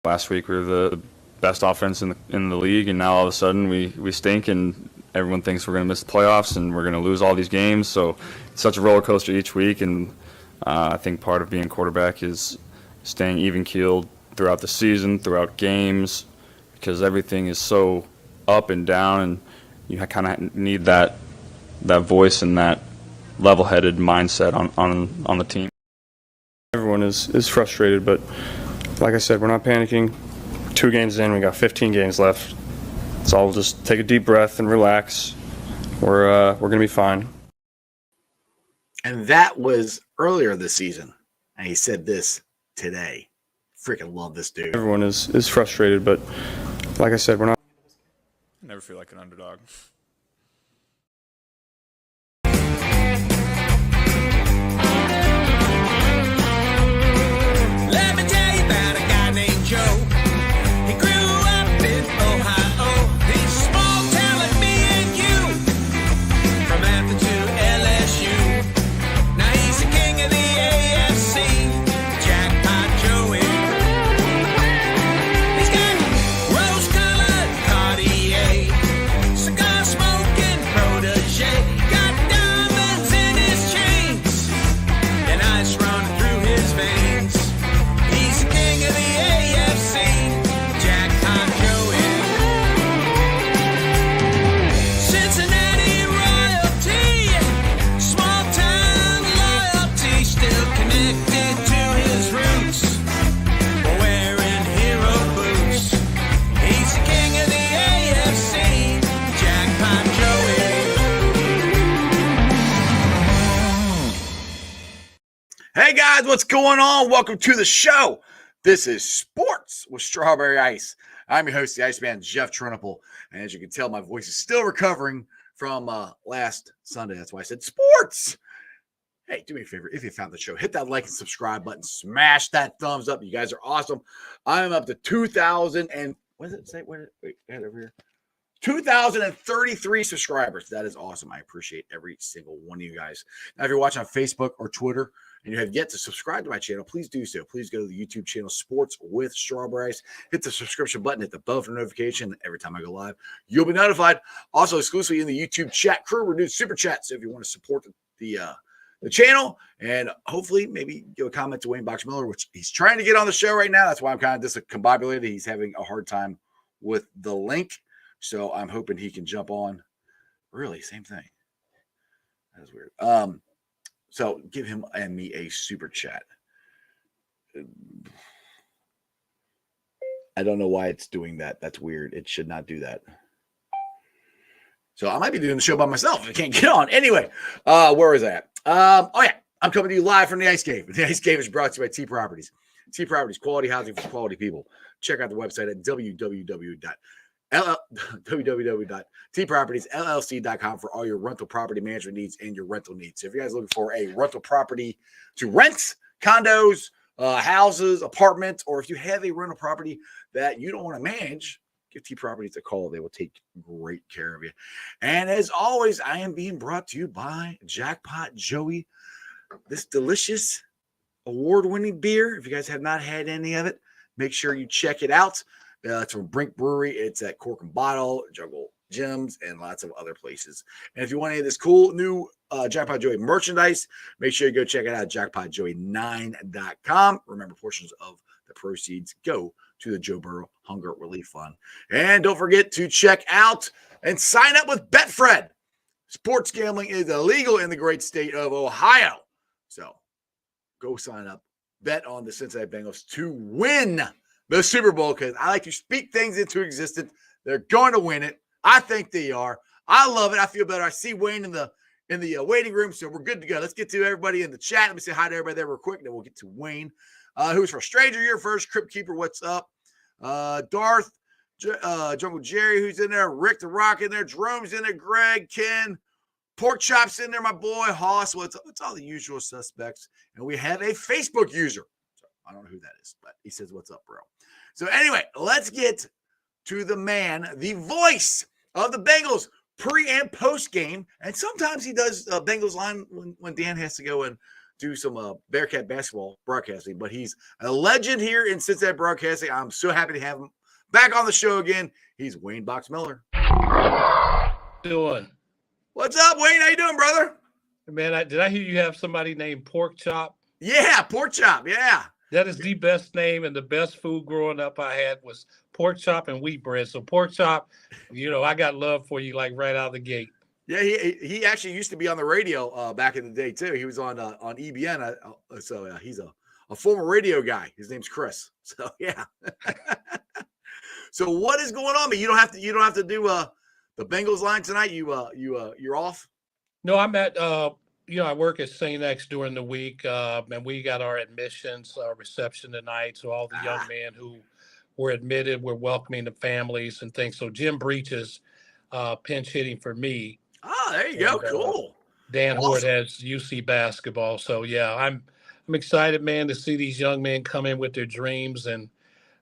Last week we were the best offense in the league, and now all of a sudden we stink, and everyone thinks we're going to miss the playoffs and we're going to lose all these games. So it's such a roller coaster each week, and I think part of being quarterback is staying even-keeled throughout the season, throughout games, because everything is so up and down, and you kind of need that voice and that level-headed mindset on the team. Everyone is frustrated, but like I said, we're not panicking. 2 games in, we got 15 games left. So I'll just take a deep breath and relax. We're going to be fine. And that was earlier this season. And he said this today. Freaking love this dude. Everyone is frustrated, but like I said, we're not. I never feel like an underdog. Let me tell you about a guy named Joe. He grew up in Ohio. He's small town like me and you. From Athens to LSU. Now he's the king of the AFC. Jackpot Joey. He's got rose-colored Cartier, cigar-smoking protege. Got diamonds in his chains and ice running through his veins. He's the king of the AFC, Jackpot Joey. Cincinnati royalty, small town loyalty, still connected to his roots, wearing hero boots. He's the king of the AFC, Jackpot Joey. Hey guys, what's going on? Welcome to the show. This is Sports with Strawberry Ice. I'm your host, the Iceman, Jeff Trunipple. And as you can tell, my voice is still recovering from last Sunday. That's why I said sports. Hey, do me a favor. If you found the show, hit that like and subscribe button. Smash that thumbs up. You guys are awesome. I'm up to 2,000 and what does it say? Wait, get over here. 2,033 subscribers. That is awesome. I appreciate every single one of you guys. Now, if you're watching on Facebook or Twitter and you have yet to subscribe to my channel, please do so. Please go to the YouTube channel Sports with Strawberry Ice. Hit the subscription button, hit the bell for notification. Every time I go live, you'll be notified. Also, exclusively in the YouTube chat crew, we're doing super chat. So if you want to support the channel and hopefully maybe give a comment to Wayne Boxmiller, which he's trying to get on the show right now. That's why I'm kind of discombobulated. He's having a hard time with the link. So I'm hoping he can jump on. Really, same thing. That is weird. So give him and me a super chat. I don't know why it's doing that. That's weird. It should not do that. So I might be doing the show by myself if I can't get on. Anyway, where is that? Oh yeah, I'm coming to you live from the Ice Cave. The Ice Cave is brought to you by T Properties. T Properties, quality housing for quality people. Check out the website at www.tpropertiesllc.com for all your rental property management needs and your rental needs. So if you guys are looking for a rental property to rent, condos, houses, apartments, or if you have a rental property that you don't want to manage, give T Properties a call. They will take great care of you. And as always, I am being brought to you by Jackpot Joey. This delicious award-winning beer. If you guys have not had any of it, make sure you check it out. It's from Brink Brewery. It's at Cork and Bottle, Jungle Gyms, and lots of other places. And if you want any of this cool new Jackpot Joey merchandise, make sure you go check it out at jackpotjoey9.com. Remember, portions of the proceeds go to the Joe Burrow Hunger Relief Fund. And don't forget to check out and sign up with Betfred. Sports gambling is illegal in the great state of Ohio. So go sign up. Bet on the Cincinnati Bengals to win the Super Bowl, because I like to speak things into existence. They're going to win it. I think they are. I love it. I feel better. I see Wayne in the waiting room, so we're good to go. Let's get to everybody in the chat. Let me say hi to everybody there real quick, then we'll get to Wayne. Who's for Stranger here first? Crypt Keeper, what's up? Darth, Jungle Jerry, who's in there? Rick the Rock in there. Jerome's in there. Greg, Ken, Pork Chops in there. My boy Hoss. What's all the usual suspects? And we have a Facebook user. I don't know who that is, but he says, what's up, bro? So anyway, let's get to the man, the voice of the Bengals pre and post game. And sometimes he does Bengals line when Dan has to go and do some Bearcat basketball broadcasting, but he's a legend here in Cincinnati broadcasting. I'm so happy to have him back on the show again. He's Wayne Box Miller. Doing? What's up, Wayne? How you doing, brother? Man, did I hear you have somebody named Pork Chop? Yeah, Pork Chop. Yeah. That is the best name, and the best food growing up I had was pork chop and wheat bread. So Pork Chop, I got love for you like right out of the gate. Yeah, he actually used to be on the radio back in the day too. He was on EBN, so he's a former radio guy. His name's Chris. So yeah. So what is going on? You don't have to do the Bengals line tonight. You're off. No, I'm at I work at St. X during the week, and we got our admissions reception tonight. So all the young men who were admitted, we're welcoming the families and things. So Jim Breach is pinch hitting for me. Oh, there you go. Cool. Dan Awesome. Hort has UC basketball. So yeah, I'm excited, man, to see these young men come in with their dreams, and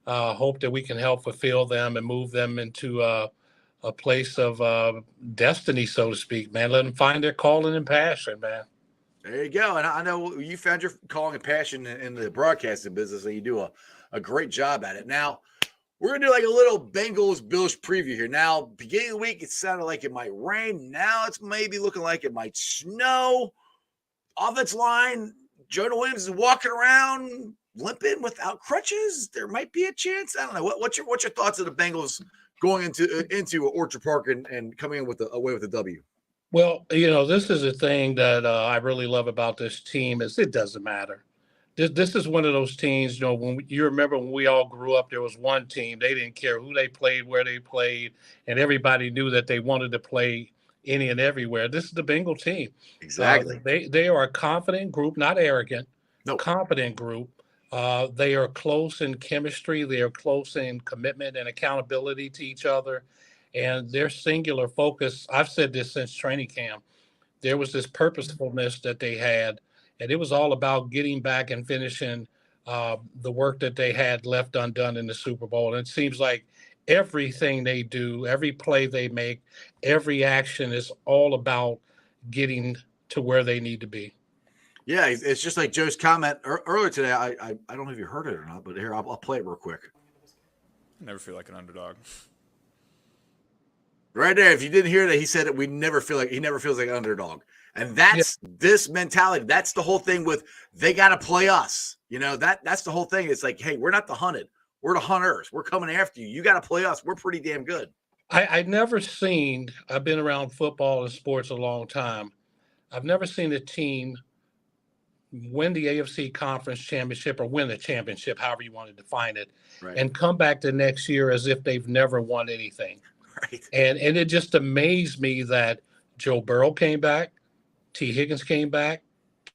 hope that we can help fulfill them and move them into a place of destiny, so to speak, man. Let them find their calling and passion, man. There you go. And I know you found your calling and passion in the broadcasting business, and you do a great job at it. Now, we're going to do like a little Bengals-Bills preview here. Now, beginning of the week, it sounded like it might rain. Now it's maybe looking like it might snow. Offensive line, Jonah Williams is walking around limping without crutches. There might be a chance. I don't know. What's your thoughts of the Bengals going into Orchard Park and coming in away with a W? Well, this is a thing that I really love about this team is it doesn't matter. This is one of those teams, when you remember when we all grew up, there was one team. They didn't care who they played, where they played, and everybody knew that they wanted to play any and everywhere. This is the Bengal team. Exactly. They are a confident group, not arrogant, confident group. They are close in chemistry. They are close in commitment and accountability to each other. And their singular focus, I've said this since training camp, there was this purposefulness that they had. And it was all about getting back and finishing the work that they had left undone in the Super Bowl. And it seems like everything they do, every play they make, every action is all about getting to where they need to be. Yeah, it's just like Joe's comment earlier today. I don't know if you heard it or not, but here, I'll play it real quick. I never feel like an underdog. Right there. If you didn't hear that, he said that he never feels like an underdog. And that's this mentality. That's the whole thing with they got to play us. That's the whole thing. It's like, hey, we're not the hunted. We're the hunters. We're coming after you. You got to play us. We're pretty damn good. I've been around football and sports a long time. I've never seen a team win the AFC Conference Championship or win the championship, however you want to define it, and come back the next year as if they've never won anything. Right. And it just amazed me that Joe Burrow came back, T. Higgins came back,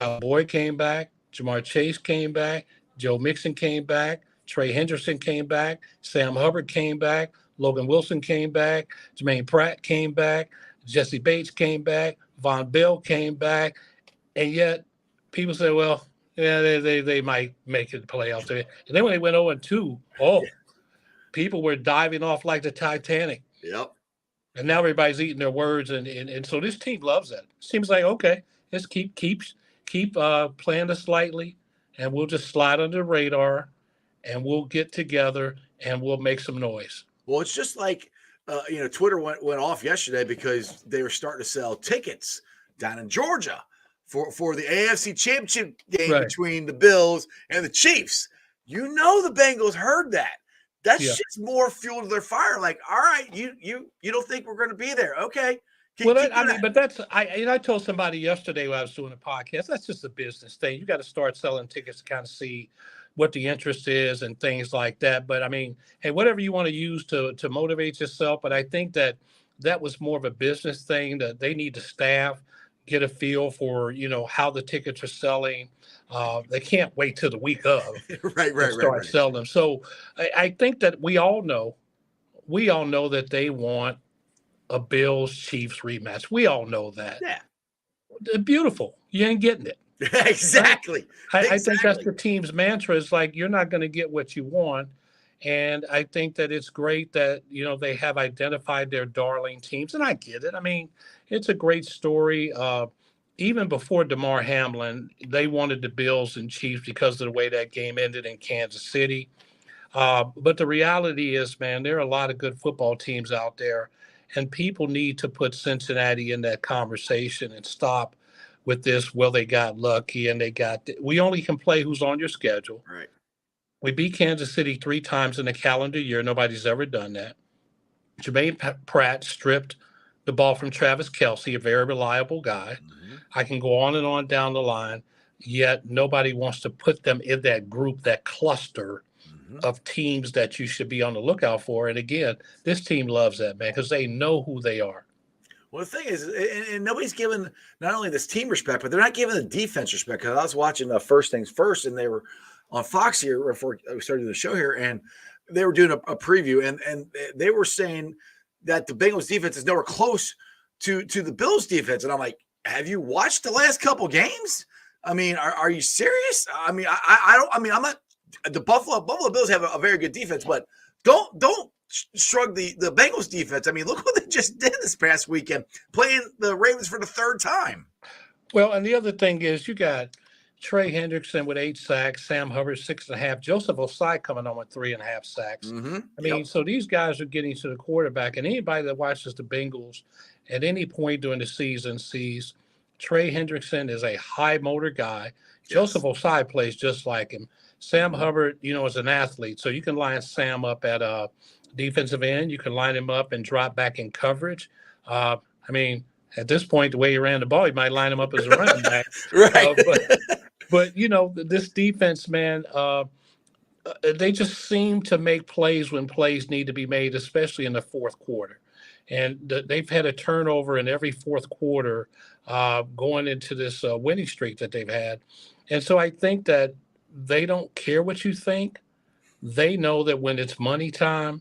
Kyle Boyd came back, Jamar Chase came back, Joe Mixon came back, Trey Henderson came back, Sam Hubbard came back, Logan Wilson came back, Jermaine Pratt came back, Jesse Bates came back, Von Bell came back, and yet people say, well, yeah, they might make it the playoffs. And then when they went 0-2, people were diving off like the Titanic. Yep. And now everybody's eating their words, and so this team loves it. Seems like, okay, let's keep playing us slightly, and we'll just slide under the radar, and we'll get together, and we'll make some noise. Well, it's just like, Twitter went off yesterday because they were starting to sell tickets down in Georgia for the AFC Championship game between the Bills and the Chiefs. The Bengals heard that. That's just more fuel to their fire. Like, all right, you don't think we're going to be there? Okay. I told somebody yesterday when I was doing a podcast, that's just a business thing. You got to start selling tickets to kind of see what the interest is and things like that. But I mean, hey, whatever you want to use to motivate yourself. But I think that was more of a business thing that they need to staff, get a feel for, how the tickets are selling. They can't wait till the week of start selling them. So I think that we all know that they want a Bills Chiefs rematch. We all know that. Yeah. Beautiful. You ain't getting it. Exactly. Right? I think that's the team's mantra is like, you're not going to get what you want. And I think that it's great that, they have identified their darling teams. And I get it. I mean, it's a great story. even before DeMar Hamlin, they wanted the Bills and Chiefs because of the way that game ended in Kansas City. But the reality is, man, there are a lot of good football teams out there, and people need to put Cincinnati in that conversation and stop with this. Well, they got lucky and we only can play who's on your schedule. Right. We beat Kansas City 3 times in a calendar year. Nobody's ever done that. Jermaine Pratt stripped the ball from Travis Kelce, a very reliable guy. Mm-hmm. I can go on and on down the line, yet nobody wants to put them in that group, that cluster Mm-hmm. of teams that you should be on the lookout for. And again, this team loves that, man, because they know who they are. Well, the thing is, and nobody's giving not only this team respect, but they're not giving the defense respect. Because I was watching First Things First, and they were on Fox here before we started the show here, and they were doing a preview, and they were saying that the Bengals defense is nowhere close to the Bills defense. And I'm like, have you watched the last couple games? I mean, are you serious? I mean, I don't. I mean, I'm not. The Buffalo Bills have a very good defense, but don't shrug the Bengals defense. I mean, look what they just did this past weekend, playing the Ravens for the third time. Well, and the other thing is you got Trey Hendrickson with 8 sacks, Sam Hubbard 6.5, Joseph Osai coming on with 3.5 sacks. Mm-hmm. I mean, so these guys are getting to the quarterback, and anybody that watches the Bengals at any point during the season sees Trey Hendrickson is a high motor guy. Yes. Joseph Osai plays just like him. Sam Hubbard, is an athlete, so you can line Sam up at defensive end. You can line him up and drop back in coverage. I mean, at this point, the way he ran the ball, you might line him up as a running back. Right. But this defense, man, they just seem to make plays when plays need to be made, especially in the fourth quarter. And they've had a turnover in every fourth quarter going into this winning streak that they've had. And so I think that they don't care what you think. They know that when it's money time,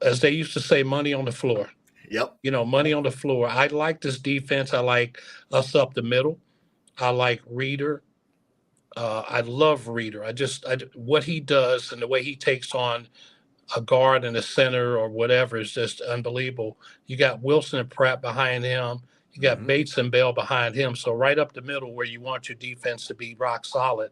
as they used to say, money on the floor. Yep. Money on the floor. I like this defense. I like us up the middle. I like Reader. I love Reader. What he does and the way he takes on a guard and a center or whatever is just unbelievable. You got Wilson and Pratt behind him. You got Bates and Bell behind him. So right up the middle where you want your defense to be rock solid.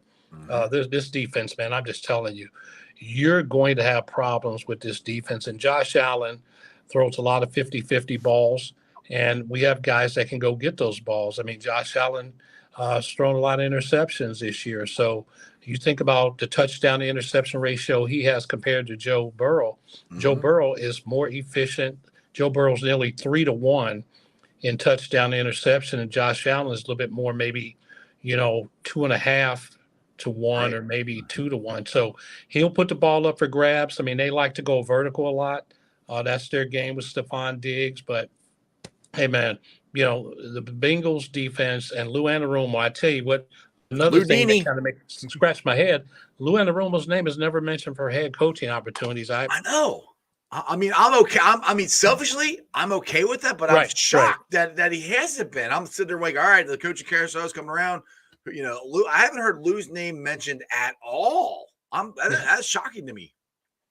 This defense, man, I'm just telling you, you're going to have problems with this defense. And Josh Allen throws a lot of 50-50 balls, and we have guys that can go get those balls. I mean, Josh Allen has thrown a lot of interceptions this year. So you think about the touchdown to interception ratio he has compared to Joe Burrow. Joe Burrow is more efficient. Joe Burrow's nearly 3-1 in touchdown to interception, and Josh Allen is a little bit more, maybe 2.5 to 1 or maybe 2 to 1. So he'll put the ball up for grabs. I mean, they like to go vertical a lot. That's their game with Stephon Diggs. But hey, man, the Bengals defense and Lou Anarumo, I tell you what, another thing that kind of makes me scratch my head, Lou Anarumo's name is never mentioned for head coaching opportunities. I know. I mean, I'm okay. I mean, selfishly, I'm okay with that, but I'm shocked that he hasn't been. I'm sitting there like, all right, the coaching carousel is coming around. Lou, I haven't heard Lou's name mentioned at all. That's shocking to me.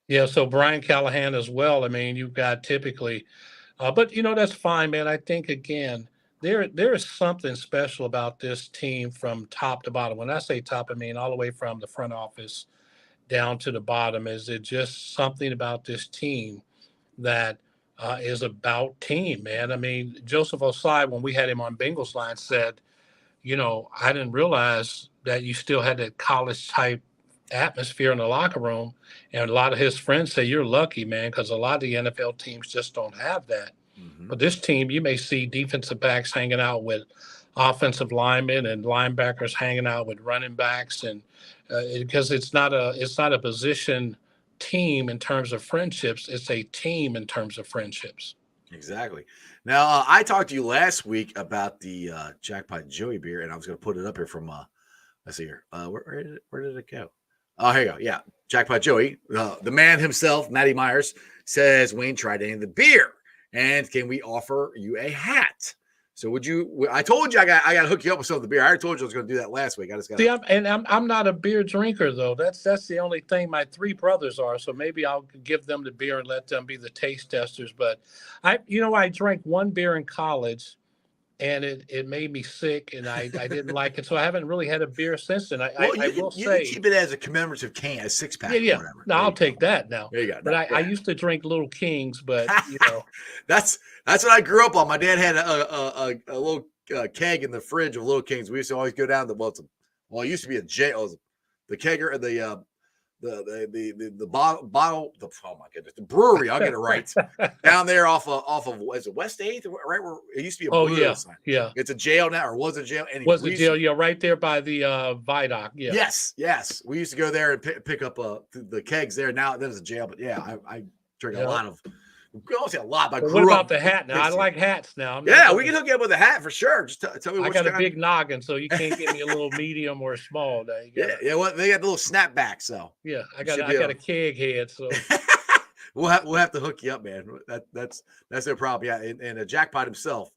Yeah, so Brian Callahan as well. I mean, you've got typically, but that's fine, man. I think again, there is something special about this team from top to bottom. When I say top, I mean all the way from the front office down to the bottom. Is it just something about this team that is about team, man? I mean, Joseph Osai, when we had him on Bengals Line, said, I didn't realize that you still had that college type atmosphere in the locker room. And a lot of his friends say, you're lucky, man, because a lot of the NFL teams just don't have that. But this team, you may see defensive backs hanging out with offensive linemen and linebackers hanging out with running backs, and because it's not a position team in terms of friendships, it's a team in terms of friendships. Exactly. Now, I talked to you last week about the Jackpot Joey beer, and I was going to put it up here from let's see here. Where did it go? Oh, here you go. Yeah, Jackpot Joey, the man himself, Matty Myers, says Wayne tried any of the beer, and can we offer you a hat? So would you? I told you I got to hook you up with some of the beer. I already told you I was going to do that last week. I just got. See, I'm not a beer drinker though. That's the only thing. My 3 brothers are, so maybe I'll give them the beer and let them be the taste testers. But I drank one beer in college, and it made me sick, and I didn't like it. So I haven't really had a beer since then. Well, I will you can say, keep it as a commemorative can, a six yeah, pack or yeah. whatever. No, There I'll you go. take that now. There you go. But I Yeah. used to drink Little Kings, but that's what I grew up on. My dad had a little keg in the fridge of Little Kings. We used to always go down to it used to be a jail, the kegger, the bottle. Oh my goodness, the brewery. I'll get it right. Down there off of is it West 8th, right where it used to be a oh blue yeah, sign. yeah. It's a jail now, or was a jail. Anyway, Was the jail? Yeah, right there by the Vidoc. Yeah. Yes. We used to go there and pick up the kegs there. Now there's a jail, but yeah, I drink a lot of. We don't say a lot, but I But grew what up. about the hat now? I like hats now. Yeah, we can hook you up with a hat for sure. Just tell me. I What got a big noggin, so you can't give me a little medium or a small. Now Yeah. What they got the little snapbacks, so yeah. I got a keg head, so we'll have to hook you up, man. That's no problem. Yeah, and Jackpot himself,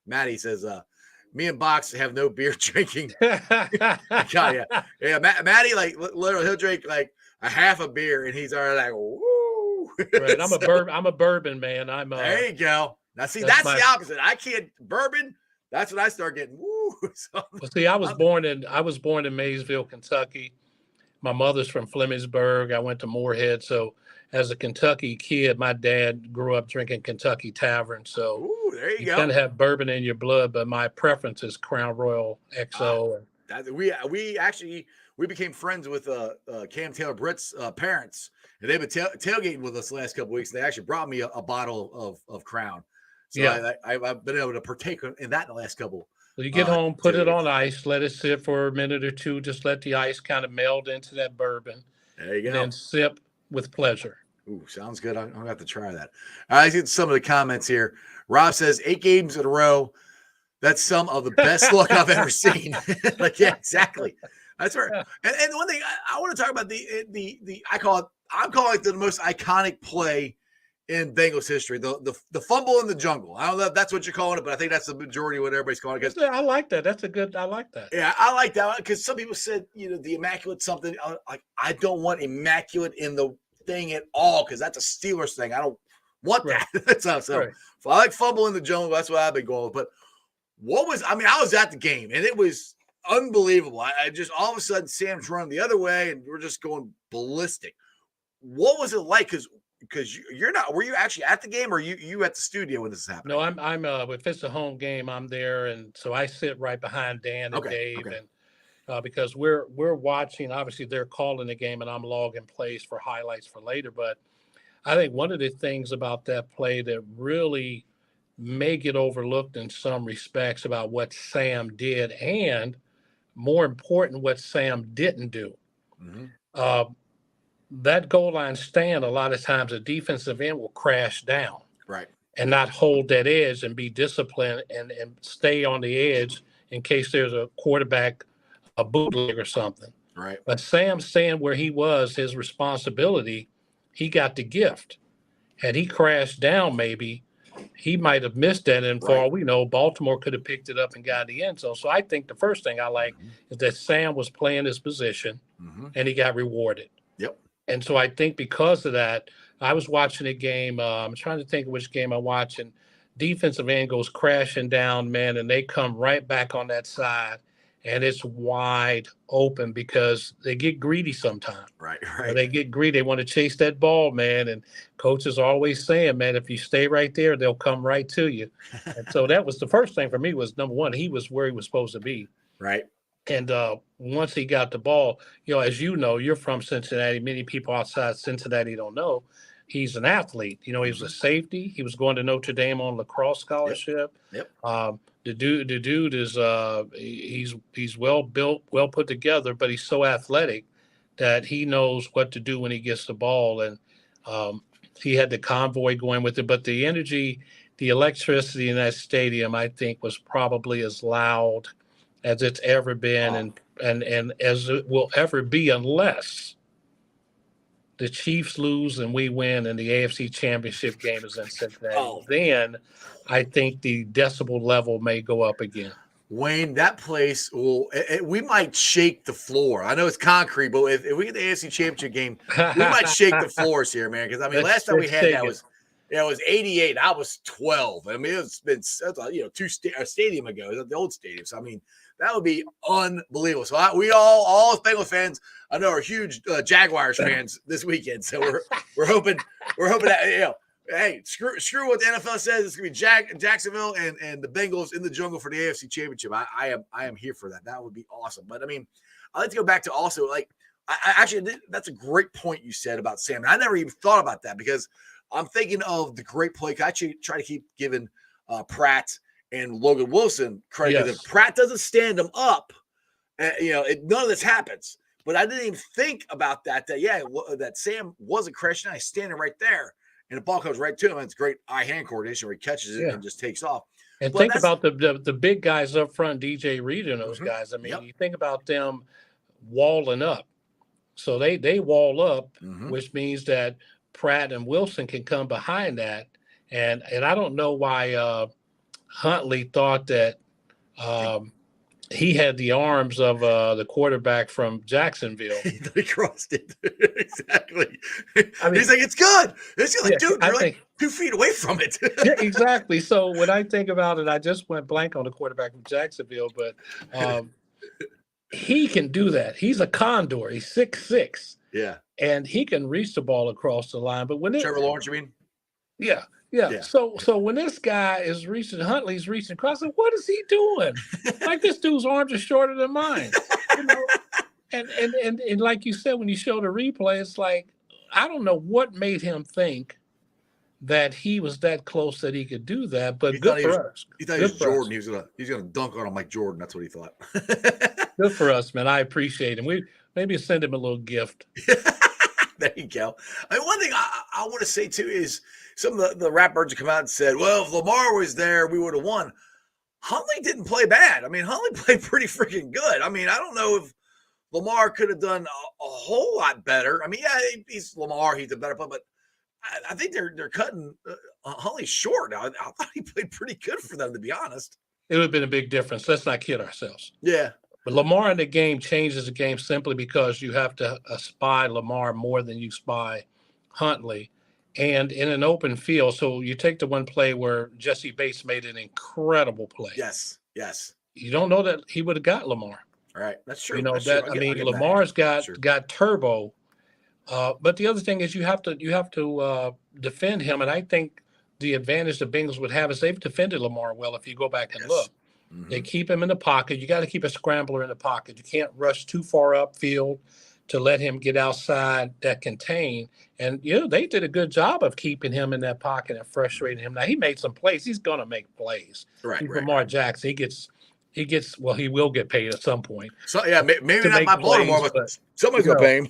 Matty says, me and Box have no beer drinking. Yeah. Matty, like literally, he'll drink like a half a beer, and he's already like, woo. Right. I'm a bourbon man. There you go. Now see, that's the opposite. I can't bourbon. That's when I start getting woo. So, well, see, I was born in Maysville, Kentucky. My mother's from Flemingsburg. I went to Moorhead. So as a Kentucky kid, my dad grew up drinking Kentucky Tavern. So there you go. You kind of have bourbon in your blood, but my preference is Crown Royal XO. We became friends with Cam Taylor Britt's parents, and they've been tailgating with us the last couple of weeks. They actually brought me a bottle of Crown, so yeah. I've been able to partake in that in the last couple. So you get home, put it on ice, let it sit for a minute or two, just let the ice kind of meld into that bourbon. There you go. And then sip with pleasure. Ooh, sounds good. I'm gonna have to try that. All right, I see some of the comments here. Rob says 8 games in a row. That's some of the best luck I've ever seen. Like, yeah, exactly. That's right. And one thing I want to talk about I'm calling it the most iconic play in Bengals history, the fumble in the jungle. I don't know if that's what you're calling it, but I think that's the majority of what everybody's calling it. I like that. I like that. Yeah, I like that because some people said, the immaculate something. Like, I don't want immaculate in the thing at all because that's a Steelers thing. I don't want that. That's so I like fumble in the jungle. That's what I've been going with. But I was at the game and it was unbelievable. I just all of a sudden Sam's running the other way and we're just going ballistic. What was it like? Because you're not. Were you actually at the game, or you at the studio when this is happening? No, I'm. If it's a home game, I'm there, and so I sit right behind Dan and Dave, and because we're watching. Obviously, they're calling the game, and I'm logging plays for highlights for later. But I think one of the things about that play that really may get overlooked in some respects about what Sam did, and more important, what Sam didn't do. Mm-hmm. That goal line stand, a lot of times a defensive end will crash down. Right. And not hold that edge and be disciplined and stay on the edge in case there's a quarterback, a bootleg or something. Right. But Sam staying where he was, his responsibility, he got the gift. Had he crashed down, maybe he might have missed that. And for all we know, Baltimore could have picked it up and got the end zone. So I think the first thing I like is that Sam was playing his position and he got rewarded. Yep. And so I think because of that, I was watching a game. I'm trying to think of which game I'm watching. Defensive end goes crashing down, man, and they come right back on that side, and it's wide open because they get greedy sometimes. Right. When they get greedy. They want to chase that ball, man. And coaches are always saying, man, if you stay right there, they'll come right to you. And so that was the first thing for me was, number one, he was where he was supposed to be. Right. And once he got the ball, as you know, you're from Cincinnati. Many people outside Cincinnati don't know. He's an athlete. He was a safety. He was going to Notre Dame on lacrosse scholarship. Yep. The dude is he's well built, well put together, but he's so athletic that he knows what to do when he gets the ball. And he had the convoy going with it. But the energy, the electricity in that stadium, I think, was probably as loud as it's ever been and as it will ever be unless the Chiefs lose and we win and the AFC Championship game is in Cincinnati. Then I think the decibel level may go up again. Wayne, that place we might shake the floor. I know it's concrete, but if we get the AFC Championship game, we might shake the floors here, man. Because last time we had that was Yeah, it was 88. I was 12. I mean, it's been a stadium ago. It was at the old stadium. So I mean, that would be unbelievable. So we all as Bengals fans, I know, are huge Jaguars fans this weekend. So we're hoping that hey, screw what the NFL says. It's gonna be Jacksonville and the Bengals in the jungle for the AFC Championship. I am here for that. That would be awesome. But I mean, I'd like to go back to also like I actually that's a great point you said about Sam. And I never even thought about that because I'm thinking of the great play. I actually try to keep giving Pratt and Logan Wilson credit because if Pratt doesn't stand him up, none of this happens. But I didn't even think about that. That Sam wasn't crashing. He's standing right there, and the ball comes right to him. And it's great eye-hand coordination where he catches it and just takes off. And think about the big guys up front, DJ Reed and those guys. I mean, you think about them walling up. So they wall up, which means that Pratt and Wilson can come behind that. And I don't know why Huntley thought that he had the arms of the quarterback from Jacksonville. He crossed it. Exactly. I mean, he's like, it's good. It's like, dude, you're like 2 feet away from it. Yeah, exactly. So when I think about it, I just went blank on the quarterback from Jacksonville, but he can do that. He's a condor. He's 6'6". Yeah. And he can reach the ball across the line. But when Trevor Lawrence, you mean? Yeah. So when this guy is reaching, Huntley's reaching across, what is he doing? Like this dude's arms are shorter than mine. And like you said, when you show the replay, it's like I don't know what made him think that he was that close that he could do that. But good for us. He thought he was Jordan. He's gonna dunk on him like Jordan. That's what he thought. Good for us, man. I appreciate him. We maybe send him a little gift. There you go. I mean, one thing I want to say too is some of the rap birds have come out and said, well, if Lamar was there, we would have won. Huntley didn't play bad. I mean, Huntley played pretty freaking good. I mean, I don't know if Lamar could have done a whole lot better. I mean, yeah, he's Lamar. He's a better player, but I think they're cutting Huntley short. I thought he played pretty good for them, to be honest. It would have been a big difference. Let's not kid ourselves. Yeah. But Lamar in the game changes the game simply because you have to spy Lamar more than you spy Huntley. And in an open field, so you take the one play where Jesse Bates made an incredible play. Yes. You don't know that he would have got Lamar. All right, that's true. Lamar's got turbo. But the other thing is you have to defend him, and I think the advantage the Bengals would have is they've defended Lamar well. If you go back and look, they keep him in the pocket. You got to keep a scrambler in the pocket. You can't rush too far upfield to let him get outside that contain. And they did a good job of keeping him in that pocket and frustrating him. Now he made some plays. He's going to make plays. Right. Lamar Jackson. He gets. Well, he will get paid at some point. So yeah, maybe not by Baltimore, but somebody's gonna pay him.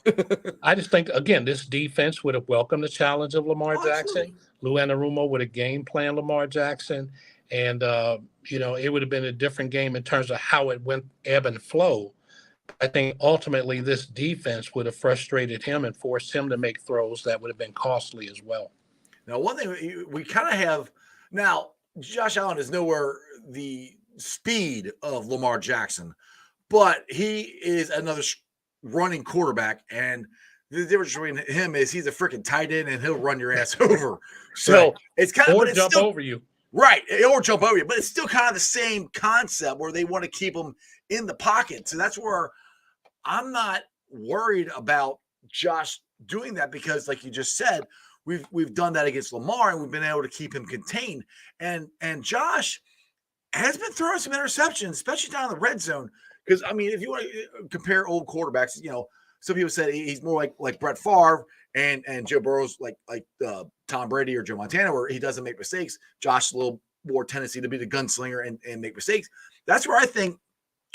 I just think again, this defense would have welcomed the challenge of Lamar Jackson. Lou Anarumo would have game planned Lamar Jackson, and it would have been a different game in terms of how it went ebb and flow. I think ultimately this defense would have frustrated him and forced him to make throws that would have been costly as well. Now, one thing we kind of have now, Josh Allen is nowhere the speed of Lamar Jackson, but he is another running quarterback, and the difference between him is he's a freaking tight end and he'll run your ass over. So it's kind of jump over you. Right, or jump over you, but it's still kind of the same concept where they want to keep him in the pocket. So that's where I'm not worried about Josh doing that because, like you just said, we've done that against Lamar and we've been able to keep him contained. And Josh has been throwing some interceptions, especially down in the red zone. Because I mean, if you want to compare old quarterbacks, some people said he's more like Brett Favre and Joe Burrow's like Tom Brady or Joe Montana, where he doesn't make mistakes. Josh a little more tendency to be the gunslinger and make mistakes. That's where I think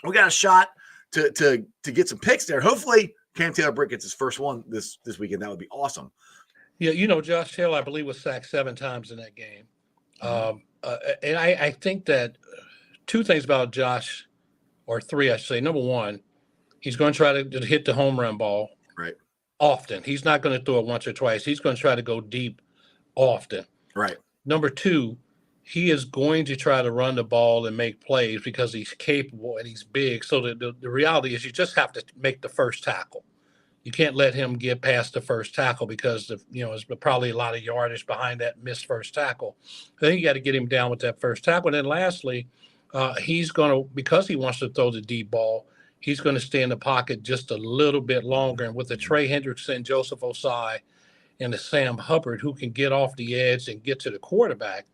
we got a shot to get some picks there. Hopefully, Cam Taylor-Britt gets his first one this weekend. That would be awesome. Yeah, Josh Taylor, I believe, was sacked 7 times in that game. And I think that 2 things about Josh, or 3, I should say. Number 1, he's going to try to hit the home run ball often. He's not going to throw it once or twice. He's going to try to go deep often. Right. Number 2, he is going to try to run the ball and make plays because he's capable and he's big. So the reality is you just have to make the first tackle. you can't let him get past the first tackle because there's probably a lot of yardage behind that missed first tackle. Then you got to get him down with that first tackle. And then lastly, he's going to, because he wants to throw the deep ball, he's going to stay in the pocket just a little bit longer. And with the Trey Hendrickson, Joseph Osai, and the Sam Hubbard who can get off the edge and get to the quarterback,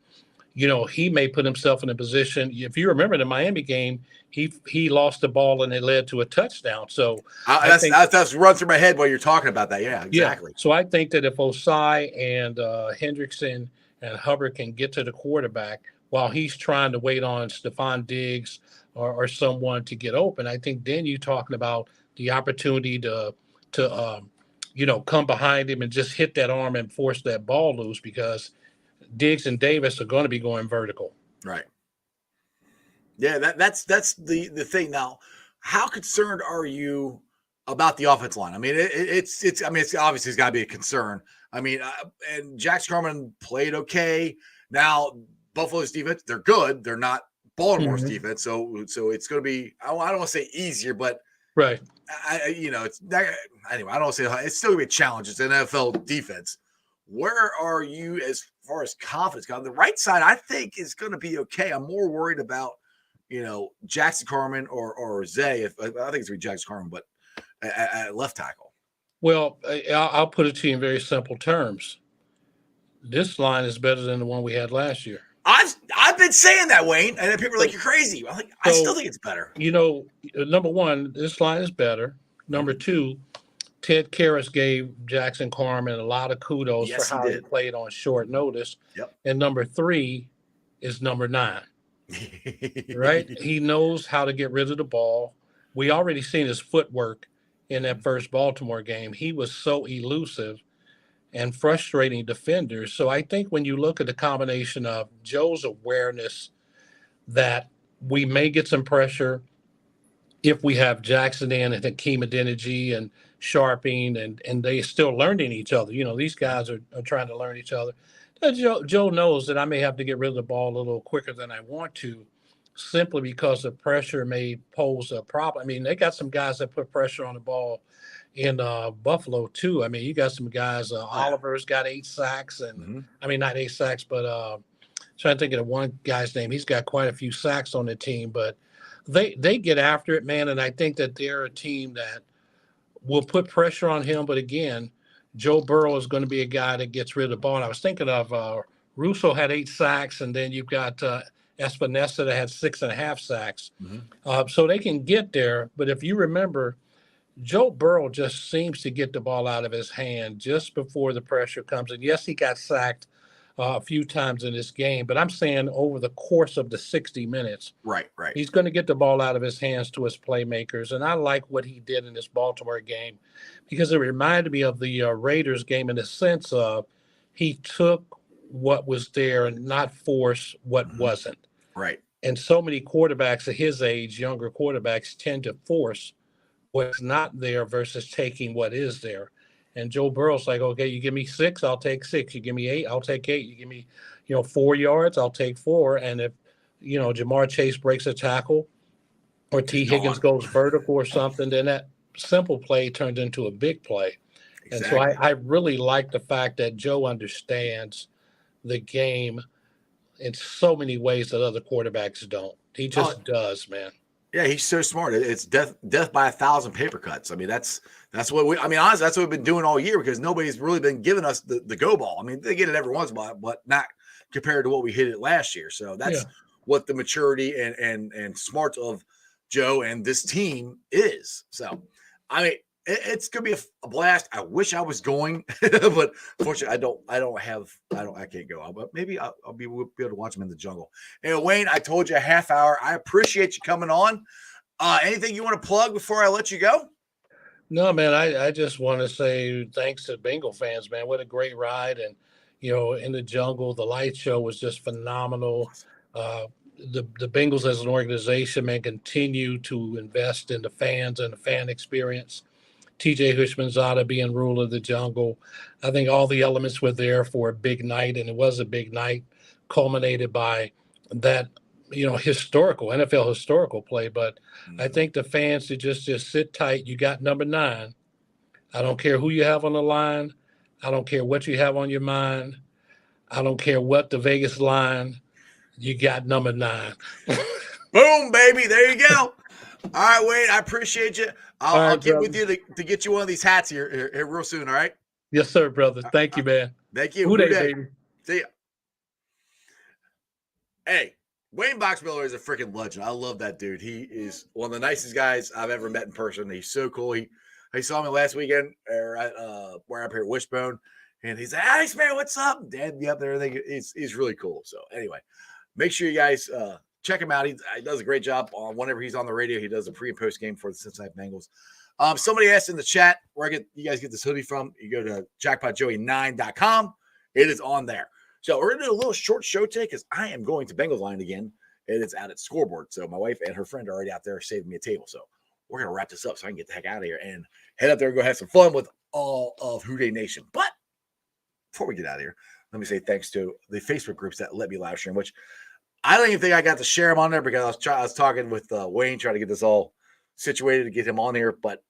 he may put himself in a position. If you remember the Miami game, he lost the ball and it led to a touchdown. So that's run through my head while you're talking about that. Yeah, exactly. Yeah. So I think that if Osai and Hendrickson and Hubbard can get to the quarterback while he's trying to wait on Stephon Diggs or someone to get open, I think then you're talking about the opportunity to come behind him and just hit that arm and force that ball loose, because Diggs and Davis are going to be going vertical. Right. Yeah, that's the thing. Now, how concerned are you about the offensive line? I mean, it's obviously it's got to be a concern. I mean, and Jax Carman played okay. Now, Buffalo's defense, they're good. They're not Baltimore's defense, so it's going to be, I don't want to say easier, but right. It's that, anyway. I don't want to say it's still going to be a challenge. It's an NFL defense. Where are you as far as confidence? On the right side, I think is going to be okay. I'm more worried about Jackson Carman or Zay. I think it's going to be Jackson Carman, but at left tackle. Well, I'll put it to you in very simple terms. This line is better than the one we had last year. I've been saying that, Wayne, and then people are like, "You're crazy." I'm like, I still think it's better. Number one, this line is better. Number two, Ted Karras gave Jackson Carman a lot of kudos for how he played on short notice. Yep. And number three is number 9. Right? He knows how to get rid of the ball. We already seen his footwork in that first Baltimore game. He was so elusive and frustrating defenders. So I think when you look at the combination of Joe's awareness that we may get some pressure if we have Jackson in and Hakeem Adeniji and Sharping, and they still learning each other. These guys are trying to learn each other. Joe knows that I may have to get rid of the ball a little quicker than I want to, simply because the pressure may pose a problem. I mean, they got some guys that put pressure on the ball in Buffalo too. I mean, you got some guys. Oliver's got 8 sacks, and I mean not 8 sacks, but trying to think of the one guy's name. He's got quite a few sacks on the team, but they get after it, man. And I think that they're a team that will put pressure on him. But again, Joe Burrow is going to be a guy that gets rid of the ball. And I was thinking of Russo had 8 sacks, and then you've got Espinosa that had 6.5 sacks. So they can get there. But if you remember, Joe Burrow just seems to get the ball out of his hand just before the pressure comes. And yes, he got sacked a few times in this game, but I'm saying over the course of the 60 minutes, right, he's going to get the ball out of his hands to his playmakers. And I like what he did in this Baltimore game, because it reminded me of the Raiders game in the sense of he took what was there and not force what wasn't. Right. And so many quarterbacks at his age, younger quarterbacks, tend to force what's not there versus taking what is there. And Joe Burrow's like, okay, you give me 6, I'll take 6. You give me 8, I'll take 8. You give me, 4 yards, I'll take 4. And if, Jamar Chase breaks a tackle or T. Higgins goes vertical or something, then that simple play turns into a big play. Exactly. And so I really like the fact that Joe understands the game in so many ways that other quarterbacks don't. He just does, man. Yeah, he's so smart. It's death by 1,000 paper cuts. I mean, that's what honestly, that's what we've been doing all year, because nobody's really been giving us the go ball. I mean, they get it every once in a while, but not compared to what we hit it last year. So that's what the maturity and smarts of Joe and this team is. So, I mean, it's going to be a blast. I wish I was going, but fortunately I can't go. But maybe we'll be able to watch them in the jungle. And Wayne, I told you a half hour. I appreciate you coming on. Anything you want to plug before I let you go? No, man, I just want to say thanks to Bengal fans, man. What a great ride. And, in the jungle, the light show was just phenomenal. The Bengals as an organization, man, continue to invest in the fans and the fan experience. TJ Hushmanzada being ruler of the jungle. I think all the elements were there for a big night, and it was a big night, culminated by that, historical, NFL historical play. But I think the fans should just sit tight. You got number 9. I don't care who you have on the line. I don't care what you have on your mind. I don't care what the Vegas line. You got number 9. Boom, baby. There you go. All right, Wade, I appreciate you. I'll get brother. with you to get you one of these hats here real soon, all right? Yes, sir, brother. Thank you, man. Thank you. Who they, Day. baby? See ya. Hey, Wayne Boxmiller is a freaking legend. I love that dude. He is one of the nicest guys I've ever met in person. He's so cool. I saw him last weekend at where I'm up here at Wishbone, and he's like, "Ice man, what's up?" Dad be up there. He's really cool. So anyway, make sure you guys check him out. He does a great job on whenever he's on the radio. He does a pre and post game for the Cincinnati Bengals. Somebody asked in the chat where you guys get this hoodie from. You go to jackpotjoey9.com. It is on there. So we're gonna do a little short show today because I am going to Bengals line again, and it's out at Scoreboard. So my wife and her friend are already out there saving me a table. So we're gonna wrap this up so I can get the heck out of here and head up there and go have some fun with all of Who Dey Nation. But before we get out of here, let me say thanks to the Facebook groups that let me live stream, which I don't even think I got to share them on there because I was talking with Wayne trying to get this all situated to get him on here. But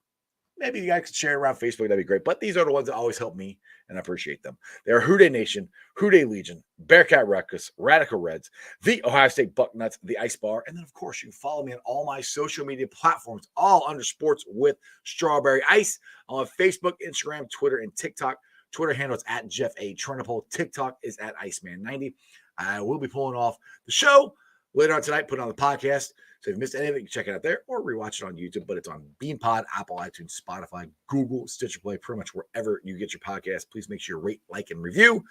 maybe you guys could share it around Facebook. That'd be great. But these are the ones that always help me, and I appreciate them. They are Who Dey Nation, Who Dey Legion, Bearcat Ruckus, Radical Reds, the Ohio State Bucknuts, the Ice Bar, and then, of course, you can follow me on all my social media platforms, all under Sports with Strawberry Ice on Facebook, Instagram, Twitter, and TikTok. Twitter handle is at Jeff A. Turnipole. TikTok is at Iceman90. I will be pulling off the show later on tonight, put it on the podcast. So if you missed any of it, you can check it out there or rewatch it on YouTube. But it's on BeanPod, Apple, iTunes, Spotify, Google, Stitcher Play, pretty much wherever you get your podcast. Please make sure you rate, like, and review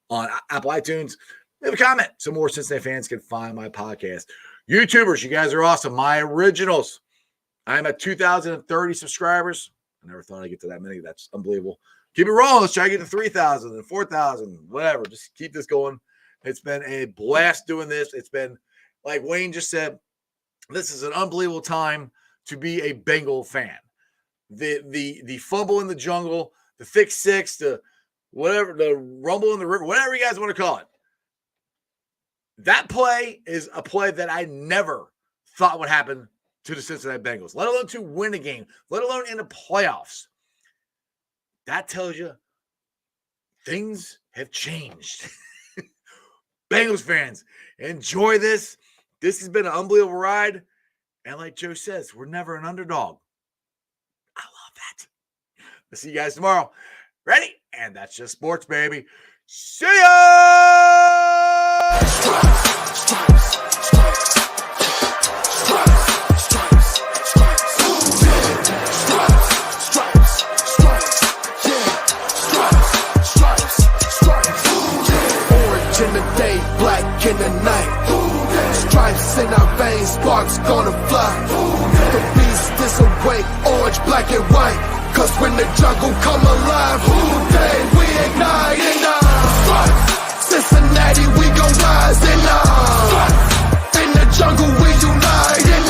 on Apple iTunes. Leave a comment so more Cincinnati fans can find my podcast. YouTubers, you guys are awesome. My originals. I'm at 2,030 subscribers. I never thought I'd get to that many. That's unbelievable. Keep it rolling. Let's try to get to 3,000 and 4,000, whatever. Just keep this going. It's been a blast doing this. It's been, like Wayne just said, this is an unbelievable time to be a Bengal fan. The fumble in the jungle, the thick six, the whatever, the rumble in the river, whatever you guys want to call it. That play is a play that I never thought would happen to the Cincinnati Bengals, let alone to win a game, let alone in the playoffs. That tells you things have changed. Bengals fans, enjoy this. This has been an unbelievable ride. And like Joe says, we're never an underdog. I love that. I'll see you guys tomorrow. Ready? And that's just sports, baby. See ya! In the day, black in the night. Stripes in our veins, sparks gonna fly. The beast is awake, orange, black and white. Cause when the jungle come alive, who day we ignite in Cincinnati, we gon' rise in the jungle, we unite in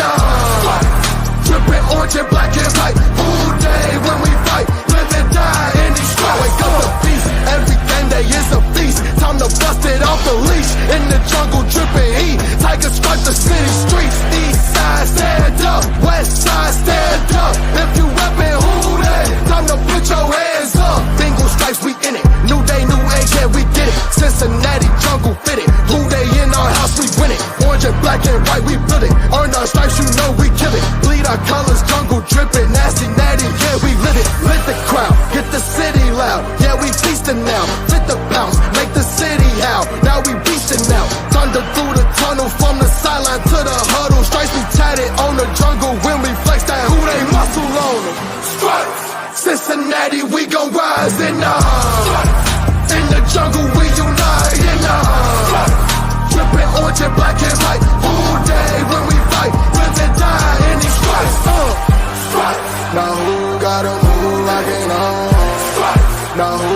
dripping orange and black and white. Who day when we fight, live and die in these stripes. Wake up the beast, everything day is a feast. Time to bust it off the leash. In the jungle, dripping heat. Tiger stripe the city streets. East side, stand up. West side, stand up. If you reppin' who they, time to put your hands up. Bengal stripes, we in it. New day, new age, yeah, we get it. Cincinnati jungle fitted. Who they in our house, we win it. Orange and black and white, we build it. Earn our stripes, you know we kill it. Bleed our colors, jungle dripping. Nasty, natty, yeah, we lit it. Lit the crowd, get the city loud. Yeah, we feasting now. Fit the bounce, make the city howl. Now we beastin' now. Thunder through the tunnel from the sideline to the huddle. Stripes be tatted on the jungle when we flex that who they muscle on them. Stripes, Cincinnati, we gon' rise in the jungle, we unite in dripping orange and black and white. All day when we fight, live and die in these stripes. Stripes. Now who gotta move like an on? Now who